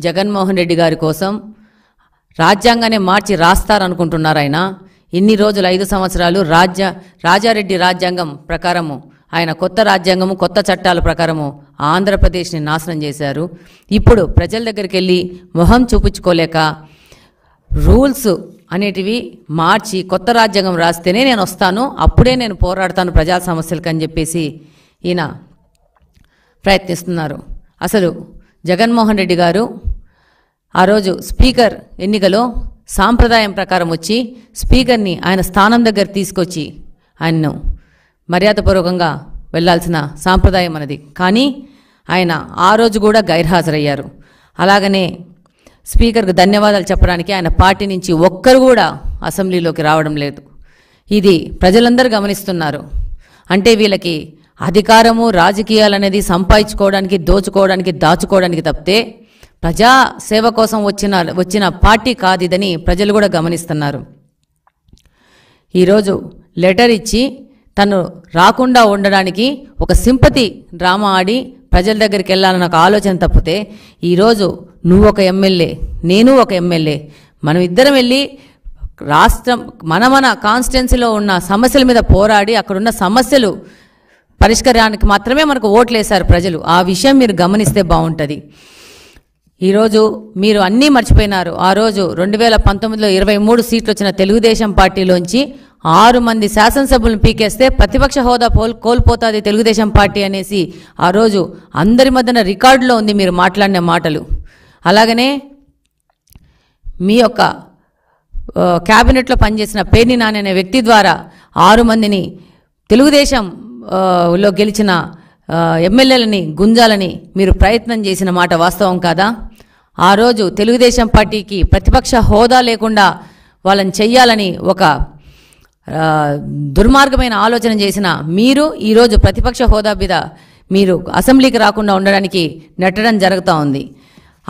జగన్మోహన్ రెడ్డి గారి కోసం రాజ్యాంగాన్ని మార్చి రాస్తారనుకుంటున్నారు. ఆయన ఇన్ని రోజులు 5 సంవత్సరాలు రాజారెడ్డి రాజ్యాంగం ప్రకారము ఆయన కొత్త రాజ్యాంగము కొత్త చట్టాల ప్రకారము ఆంధ్రప్రదేశ్ని నాశనం చేశారు. ఇప్పుడు ప్రజల దగ్గరికి వెళ్ళి మొహం చూపించుకోలేక రూల్స్ అనేటివి మార్చి కొత్త రాజ్యాంగం రాస్తేనే నేను వస్తాను, అప్పుడే నేను పోరాడతాను ప్రజా సమస్యలకు అని చెప్పేసి ఈయన ప్రయత్నిస్తున్నారు. అసలు జగన్మోహన్ రెడ్డి గారు ఆ రోజు స్పీకర్ ఎన్నికలో సాంప్రదాయం ప్రకారం వచ్చి స్పీకర్ని ఆయన స్థానం దగ్గర తీసుకొచ్చి ఆయన్ను మర్యాదపూర్వకంగా వెళ్లాల్సిన సాంప్రదాయం అన్నది. కానీ ఆయన ఆ రోజు కూడా గైర్హాజరయ్యారు. అలాగనే స్పీకర్కు ధన్యవాదాలు చెప్పడానికి ఆయన పార్టీ నుంచి ఒక్కరు కూడా అసెంబ్లీలోకి రావడం లేదు. ఇది ప్రజలందరూ గమనిస్తున్నారు. అంటే వీళ్ళకి అధికారము రాజకీయాలు అనేది సంపాదించుకోవడానికి దోచుకోవడానికి దాచుకోవడానికి తప్పితే ప్రజా సేవ కోసం వచ్చిన పార్టీ కాదు ఇదని ప్రజలు కూడా గమనిస్తున్నారు. ఈరోజు లెటర్ ఇచ్చి తను రాకుండా ఉండడానికి ఒక సింపతి డ్రామా ఆడి ప్రజల దగ్గరికి వెళ్ళాలన్న ఒక ఆలోచన తప్పితే ఈరోజు నువ్వు ఒక ఎమ్మెల్యే నేను ఒక ఎమ్మెల్యే మనం ఇద్దరం వెళ్ళి రాష్ట్రం మన కాన్స్టిట్యున్సీలో ఉన్న సమస్యల మీద పోరాడి అక్కడున్న సమస్యలు పరిష్కారానికి మాత్రమే మనకు ఓట్లేశారు ప్రజలు. ఆ విషయం మీరు గమనిస్తే బాగుంటుంది. ఈరోజు మీరు అన్నీ మర్చిపోయినారు. ఆ రోజు 2019లో 23 సీట్లు వచ్చిన తెలుగుదేశం పార్టీలోంచి 6 మంది శాసనసభ్యులను పీకేస్తే ప్రతిపక్ష హోదా కోల్పోతుంది తెలుగుదేశం పార్టీ అనేసి ఆ రోజు అందరి మధ్యన రికార్డులో ఉంది మీరు మాట్లాడిన మాటలు. అలాగనే మీ యొక్క క్యాబినెట్లో పనిచేసిన పేర్ని నాని అనే వ్యక్తి ద్వారా 6 మందిని తెలుగుదేశంలో గెలిచిన ఎమ్మెల్యేలని గుంజాలని మీరు ప్రయత్నం చేసిన మాట వాస్తవం కాదా? ఆ రోజు తెలుగుదేశం పార్టీకి ప్రతిపక్ష హోదా లేకుండా వాళ్ళని చెయ్యాలని ఒక దుర్మార్గమైన ఆలోచన చేసిన మీరు ఈరోజు ప్రతిపక్ష హోదా మీద మీరు అసెంబ్లీకి రాకుండా ఉండడానికి నెట్టడం జరుగుతూ ఉంది.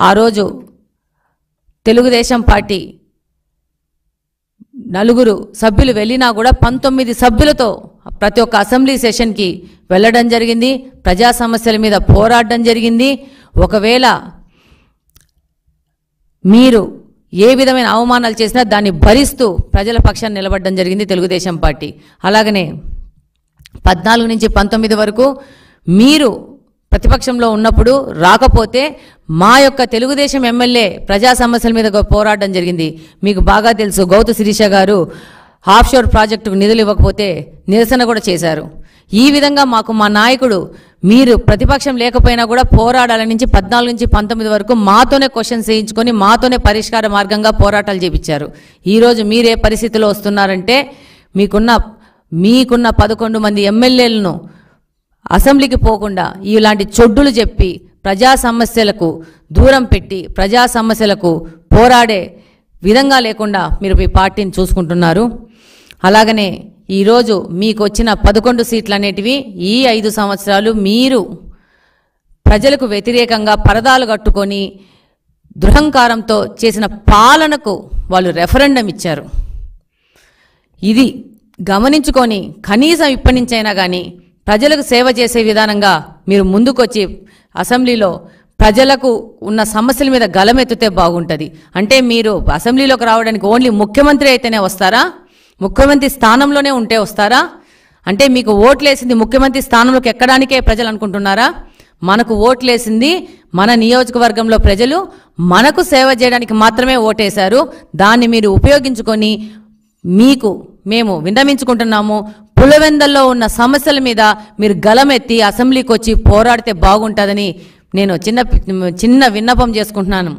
ఆ రోజు తెలుగుదేశం పార్టీ 4 సభ్యులు వెళ్ళినా కూడా 19 సభ్యులతో ప్రతి ఒక్క అసెంబ్లీ సెషన్కి వెళ్ళడం జరిగింది. ప్రజా సమస్యల మీద పోరాడడం జరిగింది. ఒకవేళ మీరు ఏ విధమైన అవమానాలు చేసినా దాన్ని భరిస్తూ ప్రజల పక్షాన్ని నిలబడడం జరిగింది తెలుగుదేశం పార్టీ. అలాగనే 14 నుంచి 19 వరకు మీరు ప్రతిపక్షంలో ఉన్నప్పుడు రాకపోతే మా యొక్క తెలుగుదేశం ఎమ్మెల్యే ప్రజా సమస్యల మీద పోరాడడం జరిగింది. మీకు బాగా తెలుసు, గౌతు శిరీష గారు ఆఫ్షోర్ ప్రాజెక్టుకు నిధులు ఇవ్వకపోతే నిరసన కూడా చేశారు. ఈ విధంగా మాకు మా నాయకుడు మీరు ప్రతిపక్షం లేకపోయినా కూడా పోరాడాల నుంచి 14 నుంచి 19 వరకు మాతోనే క్వశ్చన్స్ వేయించుకొని మాతోనే పరిష్కార మార్గంగా పోరాటాలు చేపించారు. ఈరోజు మీరే పరిస్థితిలో వస్తున్నారంటే మీకున్న 11 మంది ఎమ్మెల్యేలను అసెంబ్లీకి పోకుండా ఇలాంటి చొడ్డులు చెప్పి ప్రజా సమస్యలకు దూరం పెట్టి ప్రజా సమస్యలకు పోరాడే విధంగా లేకుండా మీరు మీ పార్టీని చూసుకుంటున్నారు. అలాగనే ఈరోజు మీకు వచ్చిన 11 సీట్లు అనేటివి ఈ 5 సంవత్సరాలు మీరు ప్రజలకు వ్యతిరేకంగా పరదాలు కట్టుకొని దురహంకారంతో చేసిన పాలనకు వాళ్ళు రెఫరెండం ఇచ్చారు. ఇది గమనించుకొని కనీసం ఇప్పటి నుంచైనా కానీ ప్రజలకు సేవ చేసే విధానంగా మీరు ముందుకొచ్చి అసెంబ్లీలో ప్రజలకు ఉన్న సమస్యల మీద గలమెత్తితే బాగుంటుంది. అంటే మీరు అసెంబ్లీలోకి రావడానికి ఓన్లీ ముఖ్యమంత్రి అయితేనే వస్తారా? ముఖ్యమంత్రి స్థానంలోనే ఉంటే వస్తారా? అంటే మీకు ఓట్లేసింది ముఖ్యమంత్రి స్థానంలోకి ఎక్కడానికే ప్రజలు అనుకుంటున్నారా? మనకు ఓట్లేసింది మన నియోజకవర్గంలో ప్రజలు మనకు సేవ చేయడానికి మాత్రమే ఓటేశారు. దాన్ని మీరు ఉపయోగించుకొని మీకు మేము విన్నవించుకుంటున్నాము, పులివెందల్లో ఉన్న సమస్యల మీద మీరు గలమెత్తి అసెంబ్లీకి వచ్చి పోరాడితే బాగుంటుందని నేను చిన్న విన్నపం చేసుకుంటున్నాను.